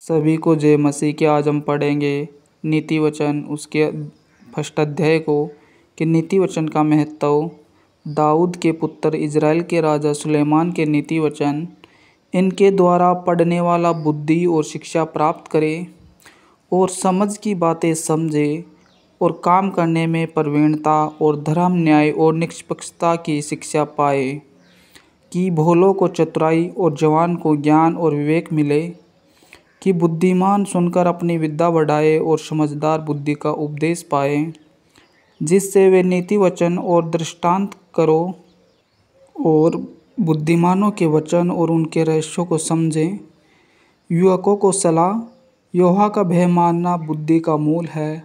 सभी को जय मसीह के। आज हम पढ़ेंगे नीति वचन उसके फर्स्ट अध्याय को कि नीति वचन का महत्व, दाऊद के पुत्र इज़राइल के राजा सुलेमान के नीति वचन, इनके द्वारा पढ़ने वाला बुद्धि और शिक्षा प्राप्त करे और समझ की बातें समझे और काम करने में प्रवीणता और धर्म, न्याय और निष्पक्षता की शिक्षा पाए, कि भोलों को चतुराई और जवान को ज्ञान और विवेक मिले, कि बुद्धिमान सुनकर अपनी विद्या बढ़ाए और समझदार बुद्धि का उपदेश पाए, जिससे वे नीति वचन और दृष्टांत करो और बुद्धिमानों के वचन और उनके रहस्यों को समझें। युवकों को सलाह, यहोवा का भय मानना बुद्धि का मूल है।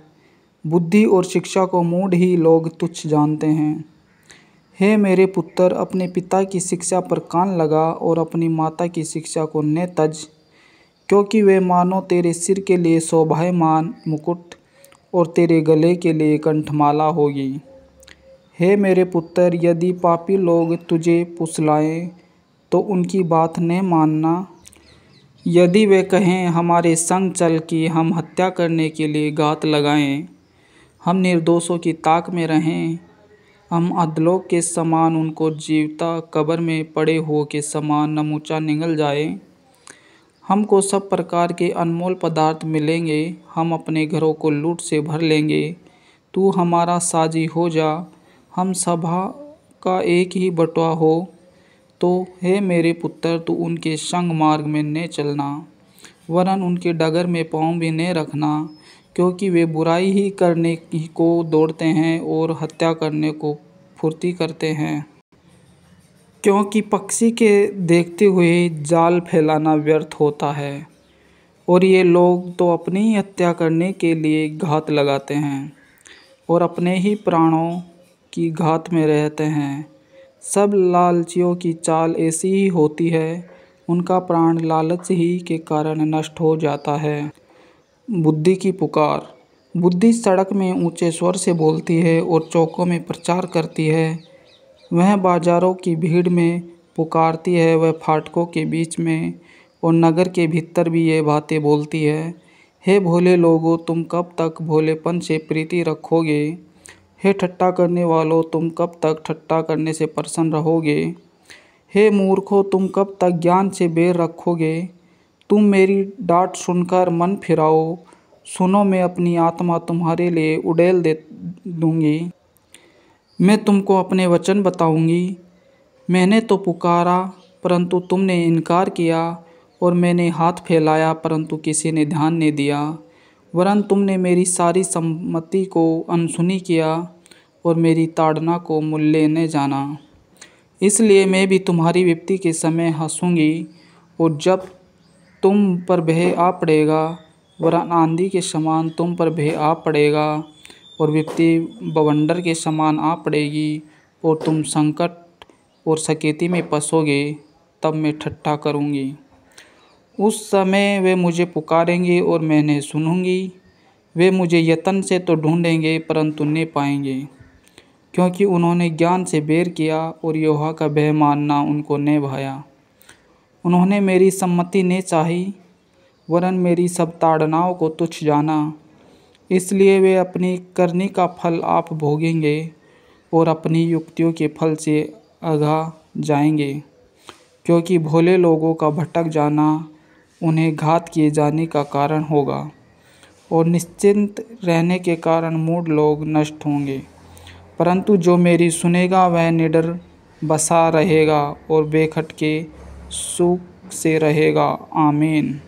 बुद्धि और शिक्षा को मूढ़ ही लोग तुच्छ जानते हैं। हे मेरे पुत्र, अपने पिता की शिक्षा पर कान लगा और अपनी माता की शिक्षा को न तज, क्योंकि वे मानो तेरे सिर के लिए शोभायमान मुकुट और तेरे गले के लिए कंठमाला होगी। हे मेरे पुत्र, यदि पापी लोग तुझे फुसलाएं तो उनकी बात न मानना। यदि वे कहें हमारे संग चल कि हम हत्या करने के लिए घात लगाएं, हम निर्दोषों की ताक में रहें, हम अधलोक के समान उनको जीवता कब्र में पड़े हुओं के समान नमूचा निगल जाए। हमको सब प्रकार के अनमोल पदार्थ मिलेंगे, हम अपने घरों को लूट से भर लेंगे। तू हमारा साजी हो जा, हम सभा का एक ही बटुआ हो। तो हे मेरे पुत्र, तू उनके संग मार्ग में न चलना, वरन उनके डगर में पाँव भी न रखना, क्योंकि वे बुराई ही करने को दौड़ते हैं और हत्या करने को फुर्ती करते हैं। क्योंकि पक्षी के देखते हुए जाल फैलाना व्यर्थ होता है, और ये लोग तो अपनी ही हत्या करने के लिए घात लगाते हैं और अपने ही प्राणों की घात में रहते हैं। सब लालचियों की चाल ऐसी ही होती है, उनका प्राण लालच ही के कारण नष्ट हो जाता है। बुद्धि की पुकार। बुद्धि सड़क में ऊंचे स्वर से बोलती है और चौकों में प्रचार करती है। वह बाजारों की भीड़ में पुकारती है, वह फाटकों के बीच में और नगर के भीतर भी ये बातें बोलती है। हे भोले लोगों, तुम कब तक भोलेपन से प्रीति रखोगे? हे ठट्ठा करने वालों, तुम कब तक ठट्ठा करने से प्रसन्न रहोगे? हे मूर्खों, तुम कब तक ज्ञान से बैर रखोगे? तुम मेरी डांट सुनकर मन फिराओ। सुनो, मैं अपनी आत्मा तुम्हारे लिए उड़ेल दे दूंगी। मैं तुमको अपने वचन बताऊंगी। मैंने तो पुकारा परंतु तुमने इनकार किया, और मैंने हाथ फैलाया परंतु किसी ने ध्यान नहीं दिया। वरन तुमने मेरी सारी सम्मति को अनसुनी किया और मेरी ताड़ना को मूल्य न जाना। इसलिए मैं भी तुम्हारी विपत्ति के समय हंसूंगी, और जब तुम पर भय आ पड़ेगा, वरन आंधी के समान तुम पर भय आ पड़ेगा और विपत्ति बवंडर के समान आ पड़ेगी, और तुम संकट और सकेती में फंसोगे, तब मैं ठट्ठा करूँगी। उस समय वे मुझे पुकारेंगे और मैं उन्हें सुनूंगी। वे मुझे यत्न से तो ढूंढेंगे परंतु नहीं पाएंगे, क्योंकि उन्होंने ज्ञान से बैर किया और यहोवा का भय मानना उनको न भाया। उन्होंने मेरी सम्मति न चाही, वरन मेरी सब ताड़नाओं को तुच्छ जाना। इसलिए वे अपनी करनी का फल आप भोगेंगे और अपनी युक्तियों के फल से अघा जाएंगे, क्योंकि भोले लोगों का भटक जाना उन्हें घात किए जाने का कारण होगा, और निश्चिंत रहने के कारण मूढ़ लोग नष्ट होंगे। परंतु जो मेरी सुनेगा वह निडर बसा रहेगा और बेखटके सुख से रहेगा। आमीन।